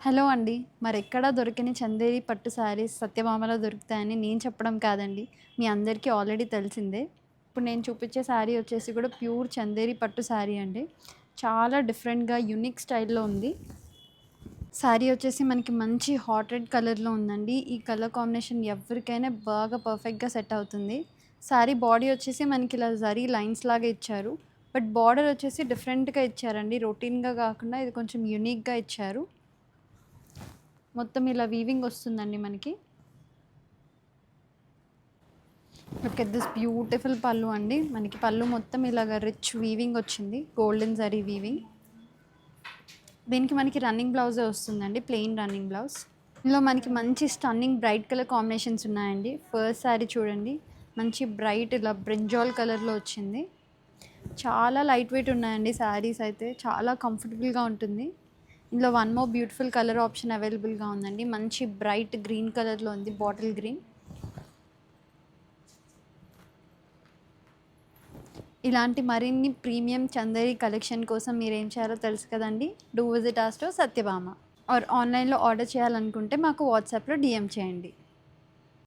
Hello అండి. మరెక్కడా దొరకని చందేరి పట్టు శారీస్ సత్యభామలో దొరుకుతాయని నేను చెప్పడం కాదండి. మీ అందరికీ ఆల్రెడీ తెలిసిందే. ఇప్పుడు నేను చూపించే శారీ వచ్చేసి కూడా ప్యూర్ చందేరి పట్టు శారీ అండి. చాలా డిఫరెంట్‌గా యూనిక్ స్టైల్‌లో ఉంది. శారీ వచ్చేసి మనకి మంచి హాట్ రెడ్ కలర్‌లో ఉందండి. ఈ కలర్ కాంబినేషన్ ఎవరికైనా బాగా పర్ఫెక్ట్‌గా సెట్ అవుతుంది. శారీ బాడీ వచ్చేసి మనకి ఇలా జరీ లైన్స్ లాగా ఇచ్చారు. బట్ బార్డర్ వచ్చేసి డిఫరెంట్‌గా ఇచ్చారండి. రొటీన్‌గా కాకుండా ఇది కొంచెం యూనిక్‌గా ఇచ్చారు. మొత్తం ఇలా వీవింగ్ వస్తుందండి మనకి. లుక్ ఎట్ దిస్ బ్యూటిఫుల్ పళ్ళు అండి. మనకి పళ్ళు మొత్తం ఇలాగ రిచ్ వీవింగ్ వచ్చింది, గోల్డెన్ జరీ వీవింగ్. దీనికి మనకి రన్నింగ్ బ్లౌజే వస్తుందండి, ప్లెయిన్ రన్నింగ్ బ్లౌజ్. ఇందులో మనకి మంచి స్టన్నింగ్ బ్రైట్ కలర్ కాంబినేషన్స్ ఉన్నాయండి. ఫస్ట్ శారీ చూడండి, మంచి బ్రైట్ ఇలా బ్రింజాల్ కలర్లో వచ్చింది. చాలా లైట్ వెయిట్ ఉన్నాయండి శారీస్ అయితే, చాలా కంఫర్టబుల్గా ఉంటుంది. ఇందులో one more beautiful colour option అవైలబుల్గా ఉందండి. మంచి బ్రైట్ గ్రీన్ కలర్లో ఉంది, బాటిల్ గ్రీన్. ఇలాంటి మరిన్ని ప్రీమియం చందేరి కలెక్షన్ కోసం మీరు ఏం చేయాలో తెలుసు కదండి. Do visit our store Satyabhama. Or ఆన్లైన్లో ఆర్డర్ చేయాలనుకుంటే మాకు వాట్సాప్లో డిఎం చేయండి.